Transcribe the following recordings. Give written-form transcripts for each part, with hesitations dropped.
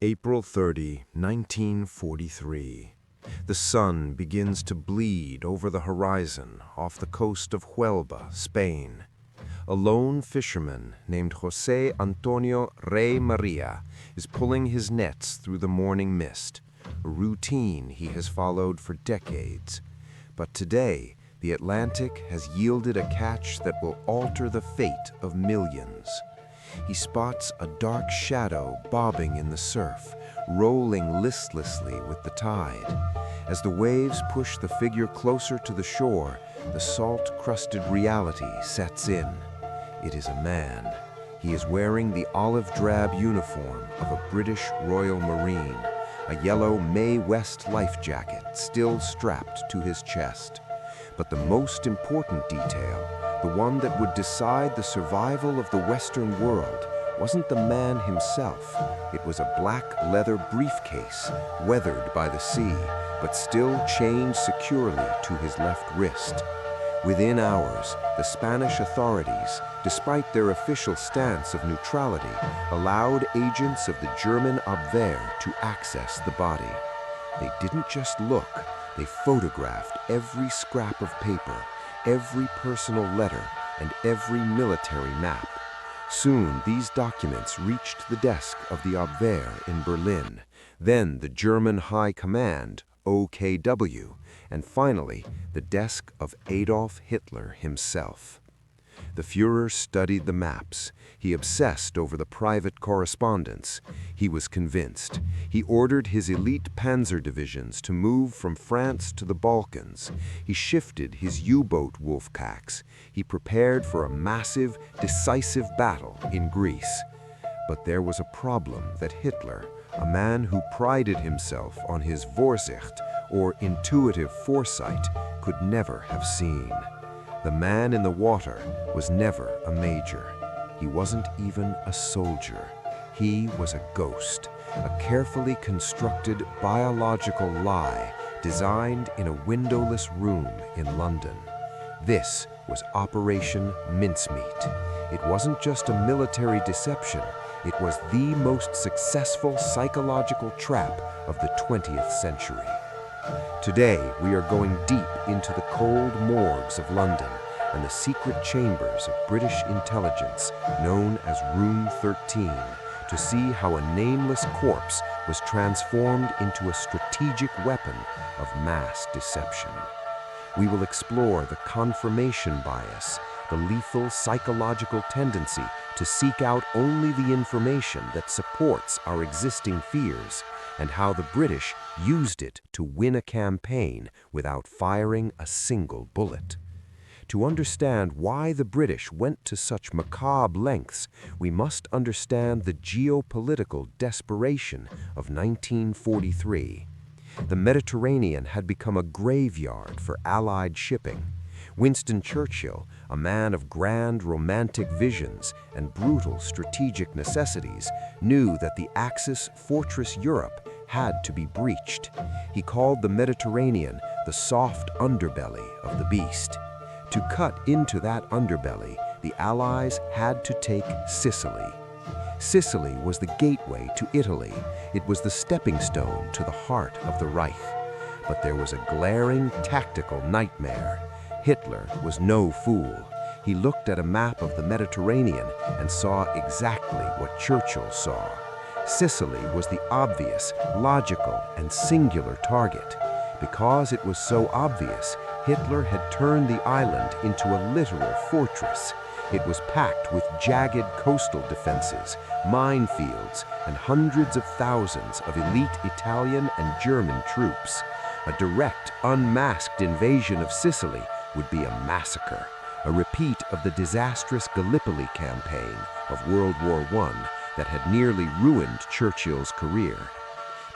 April 30, 1943. The sun begins to bleed over the horizon off the coast of Huelva, Spain. A lone fisherman named José Antonio Rey Maria is pulling his nets through the morning mist, a routine he has followed for decades. But today, the Atlantic has yielded a catch that will alter the fate of millions. He spots a dark shadow bobbing in the surf, rolling listlessly with the tide. As the waves push the figure closer to the shore, the salt-crusted reality sets in. It is a man. He is wearing the olive-drab uniform of a British Royal Marine, a yellow Mae West life jacket still strapped to his chest. But the most important detail, the one that would decide the survival of the Western world, wasn't the man himself. It was a black leather briefcase, weathered by the sea, but still chained securely to his left wrist. Within hours, the Spanish authorities, despite their official stance of neutrality, allowed agents of the German Abwehr to access the body. They didn't just look, they photographed every scrap of paper, every personal letter, and every military map. Soon, these documents reached the desk of the Abwehr in Berlin, then the German High Command, OKW, and finally, the desk of Adolf Hitler himself. The Führer studied the maps. He obsessed over the private correspondence. He was convinced. He ordered his elite panzer divisions to move from France to the Balkans. He shifted his U-boat Wolfpacks. He prepared for a massive, decisive battle in Greece. But there was a problem that Hitler, a man who prided himself on his Vorsicht, or intuitive foresight, could never have seen. The man in the water was never a major. He wasn't even a soldier. He was a ghost, a carefully constructed biological lie designed in a windowless room in London. This was Operation Mincemeat. It wasn't just a military deception. It was the most successful psychological trap of the 20th century. Today, we are going deep into the cold morgues of London and the secret chambers of British intelligence known as Room 13 to see how a nameless corpse was transformed into a strategic weapon of mass deception. We will explore the confirmation bias, the lethal psychological tendency to seek out only the information that supports our existing fears, and how the British used it to win a campaign without firing a single bullet. To understand why the British went to such macabre lengths, we must understand the geopolitical desperation of 1943. The Mediterranean had become a graveyard for Allied shipping. Winston Churchill, a man of grand romantic visions and brutal strategic necessities, knew that the Axis fortress Europe had to be breached. He called the Mediterranean the soft underbelly of the beast. To cut into that underbelly, the Allies had to take Sicily. Sicily was the gateway to Italy. It was the stepping stone to the heart of the Reich. But there was a glaring tactical nightmare. Hitler was no fool. He looked at a map of the Mediterranean and saw exactly what Churchill saw. Sicily was the obvious, logical, and singular target. Because it was so obvious, Hitler had turned the island into a literal fortress. It was packed with jagged coastal defenses, minefields, and hundreds of thousands of elite Italian and German troops. A direct, unmasked invasion of Sicily would be a massacre, a repeat of the disastrous Gallipoli campaign of World War I that had nearly ruined Churchill's career.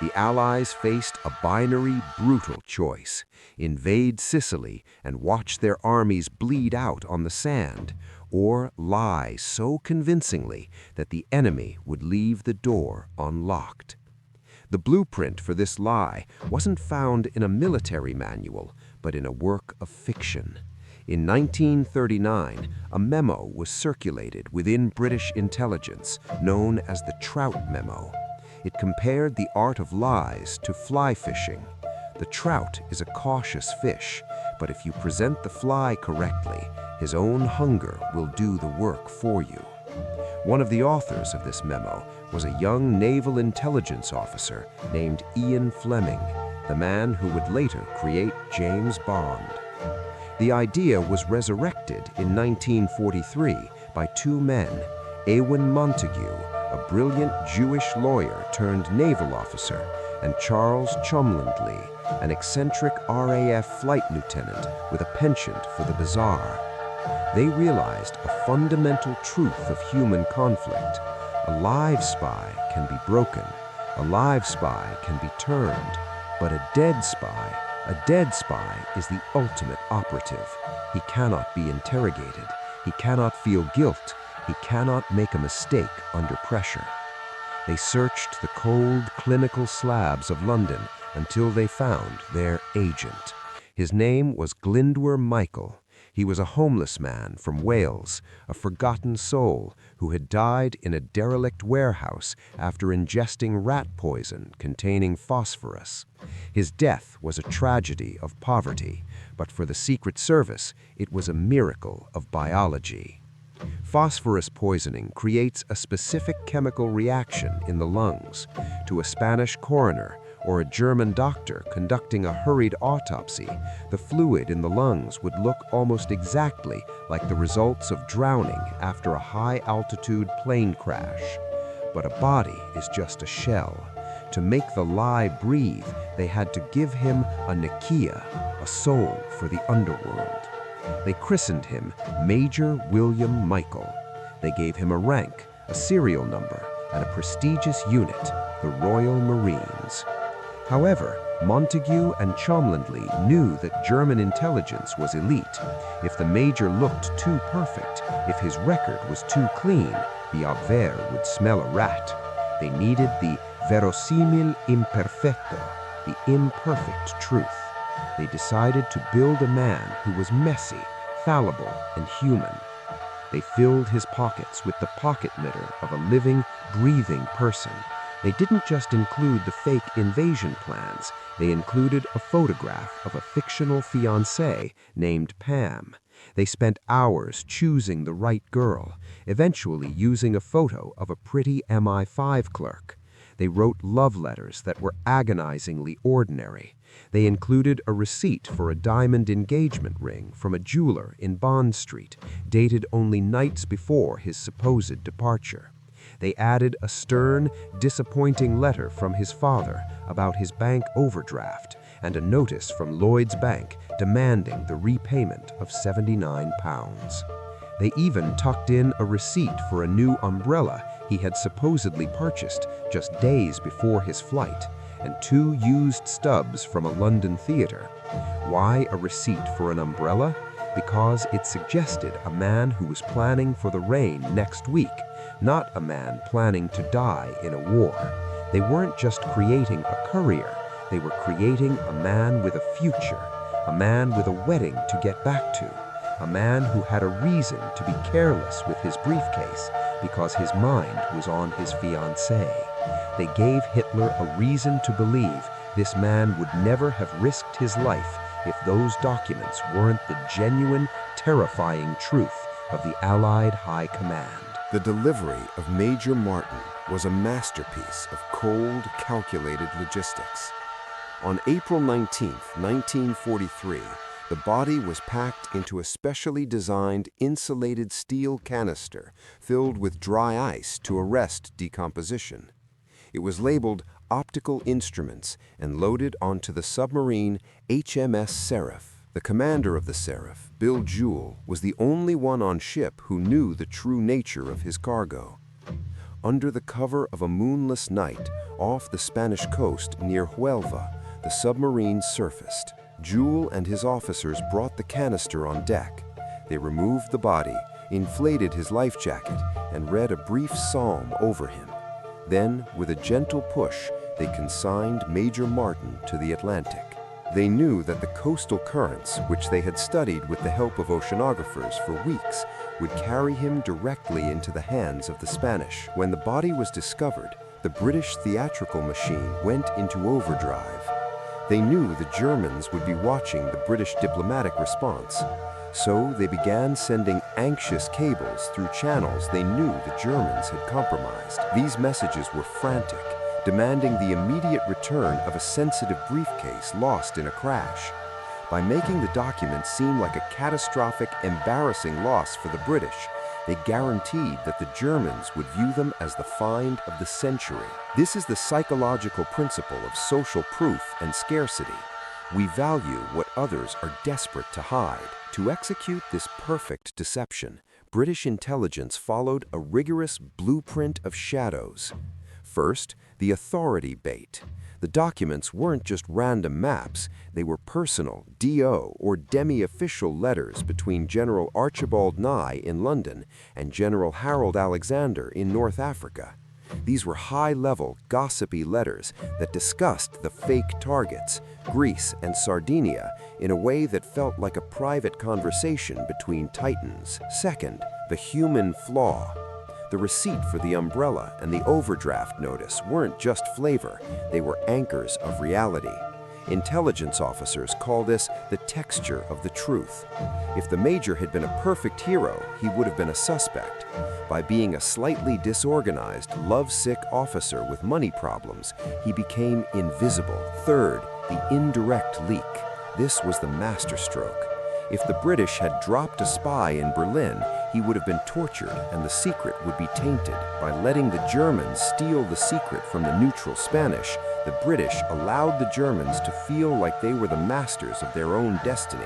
The Allies faced a binary, brutal choice: invade Sicily and watch their armies bleed out on the sand, or lie so convincingly that the enemy would leave the door unlocked. The blueprint for this lie wasn't found in a military manual, but in a work of fiction. In 1939, a memo was circulated within British intelligence known as the Trout Memo. It compared the art of lies to fly fishing. The trout is a cautious fish, but if you present the fly correctly, his own hunger will do the work for you. One of the authors of this memo was a young naval intelligence officer named Ian Fleming, the man who would later create James Bond. The idea was resurrected in 1943 by two men, Ewan Montague, a brilliant Jewish lawyer turned naval officer, and Charles Cholmondeley, an eccentric RAF flight lieutenant with a penchant for the bizarre. They realized a fundamental truth of human conflict. A live spy can be broken, a live spy can be turned, but a dead spy is the ultimate operative. He cannot be interrogated, he cannot feel guilt, he cannot make a mistake under pressure. They searched the cold, clinical slabs of London until they found their agent. His name was Glyndwr Michael. He was a homeless man from Wales, a forgotten soul who had died in a derelict warehouse after ingesting rat poison containing phosphorus. His death was a tragedy of poverty, but for the Secret Service, it was a miracle of biology. Phosphorus poisoning creates a specific chemical reaction in the lungs. To a Spanish coroner or a German doctor conducting a hurried autopsy, the fluid in the lungs would look almost exactly like the results of drowning after a high-altitude plane crash. But a body is just a shell. To make the lie breathe, they had to give him a Nikia, a soul for the underworld. They christened him Major William Michael. They gave him a rank, a serial number, and a prestigious unit, the Royal Marines. However, Montague and Cholmondeley knew that German intelligence was elite. If the major looked too perfect, if his record was too clean, the Abwehr would smell a rat. They needed the verosimil imperfecto, the imperfect truth. They decided to build a man who was messy, fallible, and human. They filled his pockets with the pocket litter of a living, breathing person. They didn't just include the fake invasion plans, they included a photograph of a fictional fiancée named Pam. They spent hours choosing the right girl, eventually using a photo of a pretty MI5 clerk. They wrote love letters that were agonizingly ordinary. They included a receipt for a diamond engagement ring from a jeweler in Bond Street, dated only nights before his supposed departure. They added a stern, disappointing letter from his father about his bank overdraft and a notice from Lloyd's Bank demanding the repayment of £79. They even tucked in a receipt for a new umbrella he had supposedly purchased just days before his flight, and 2 used stubs from a London theater. Why a receipt for an umbrella? Because it suggested a man who was planning for the rain next week, not a man planning to die in a war. They weren't just creating a courier, they were creating a man with a future, a man with a wedding to get back to, a man who had a reason to be careless with his briefcase because his mind was on his fiancée. They gave Hitler a reason to believe this man would never have risked his life if those documents weren't the genuine, terrifying truth of the Allied High Command. The delivery of Major Martin was a masterpiece of cold, calculated logistics. On April 19, 1943, the body was packed into a specially designed insulated steel canister filled with dry ice to arrest decomposition. It was labeled optical instruments and loaded onto the submarine HMS Seraph. The commander of the Seraph, Bill Jewell, was the only one on ship who knew the true nature of his cargo. Under the cover of a moonless night off the Spanish coast near Huelva, the submarine surfaced. Jewell and his officers brought the canister on deck. They removed the body, inflated his life jacket, and read a brief psalm over him. Then, with a gentle push, they consigned Major Martin to the Atlantic. They knew that the coastal currents, which they had studied with the help of oceanographers for weeks, would carry him directly into the hands of the Spanish. When the body was discovered, the British theatrical machine went into overdrive. They knew the Germans would be watching the British diplomatic response, so they began sending anxious cables through channels they knew the Germans had compromised. These messages were frantic, demanding the immediate return of a sensitive briefcase lost in a crash. By making the document seem like a catastrophic, embarrassing loss for the British, they guaranteed that the Germans would view them as the find of the century. This is the psychological principle of social proof and scarcity. We value what others are desperate to hide. To execute this perfect deception, British intelligence followed a rigorous blueprint of shadows. First, the authority bait. The documents weren't just random maps, they were personal, DO or demi-official letters between General Archibald Nye in London and General Harold Alexander in North Africa. These were high-level, gossipy letters that discussed the fake targets, Greece and Sardinia, in a way that felt like a private conversation between titans. Second, the human flaw. The receipt for the umbrella and the overdraft notice weren't just flavor, they were anchors of reality. Intelligence officers call this the texture of the truth. If the major had been a perfect hero, he would have been a suspect. By being a slightly disorganized, lovesick officer with money problems, he became invisible. Third, the indirect leak. This was the masterstroke. If the British had dropped a spy in Berlin, he would have been tortured and the secret would be tainted. By letting the Germans steal the secret from the neutral Spanish, the British allowed the Germans to feel like they were the masters of their own destiny.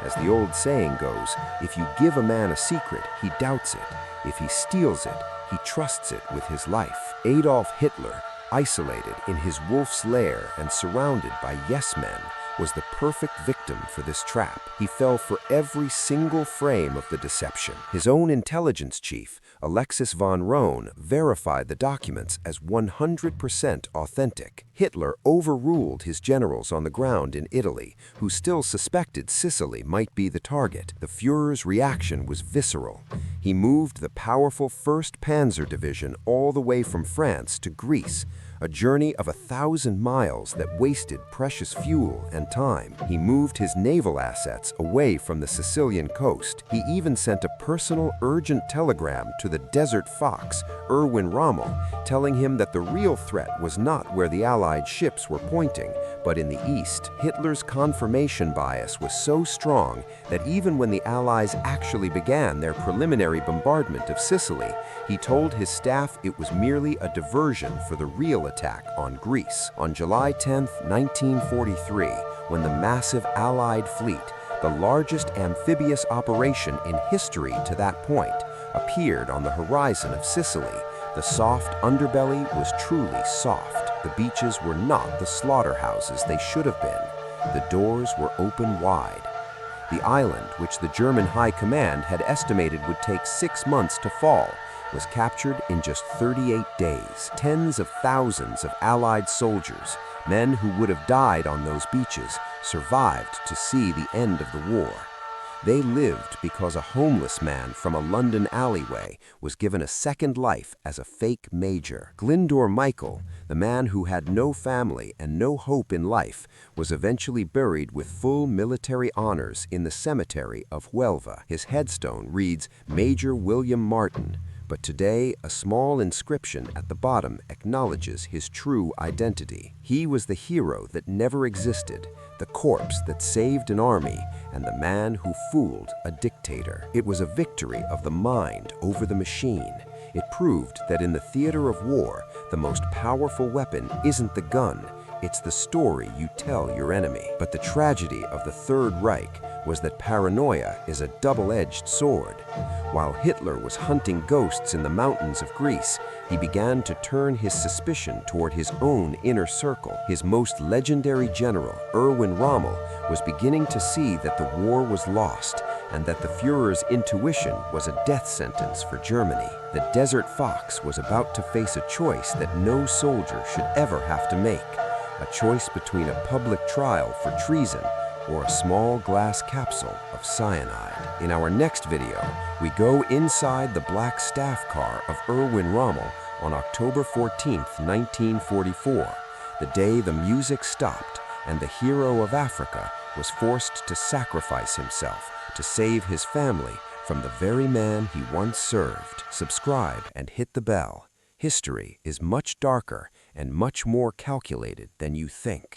As the old saying goes, if you give a man a secret, he doubts it. If he steals it, he trusts it with his life. Adolf Hitler, isolated in his wolf's lair and surrounded by yes-men, was the perfect victim for this trap. He fell for every single frame of the deception. His own intelligence chief, Alexis von Rohn, verified the documents as 100% authentic. Hitler overruled his generals on the ground in Italy, who still suspected Sicily might be the target. The Führer's reaction was visceral. He moved the powerful 1st Panzer Division all the way from France to Greece, a journey of 1,000 miles that wasted precious fuel and time. He moved his naval assets away from the Sicilian coast. He even sent a personal urgent telegram to the Desert Fox, Erwin Rommel, telling him that the real threat was not where the Allied ships were pointing, but in the east. Hitler's confirmation bias was so strong that even when the Allies actually began their preliminary bombardment of Sicily, he told his staff it was merely a diversion for the real attack on Greece. On July 10, 1943, when the massive Allied fleet, the largest amphibious operation in history to that point, appeared on the horizon of Sicily, the soft underbelly was truly soft. The beaches were not the slaughterhouses they should have been. The doors were open wide. The island, which the German High Command had estimated would take 6 months to fall, was captured in just 38 days. Tens of thousands of Allied soldiers, men who would have died on those beaches, survived to see the end of the war. They lived because a homeless man from a London alleyway was given a second life as a fake major. Glyndor Michael, the man who had no family and no hope in life, was eventually buried with full military honors in the cemetery of Huelva. His headstone reads Major William Martin, but today a small inscription at the bottom acknowledges his true identity. He was the hero that never existed, the corpse that saved an army, and the man who fooled a dictator. It was a victory of the mind over the machine. It proved that in the theater of war, the most powerful weapon isn't the gun, it's the story you tell your enemy. But the tragedy of the Third Reich was that paranoia is a double-edged sword. While Hitler was hunting ghosts in the mountains of Greece, he began to turn his suspicion toward his own inner circle. His most legendary general, Erwin Rommel, was beginning to see that the war was lost and that the Führer's intuition was a death sentence for Germany. The Desert Fox was about to face a choice that no soldier should ever have to make, a choice between a public trial for treason or a small glass capsule of cyanide. In our next video, we go inside the black staff car of Erwin Rommel on October 14, 1944, the day the music stopped and the hero of Africa was forced to sacrifice himself to save his family from the very man he once served. Subscribe and hit the bell. History is much darker and much more calculated than you think.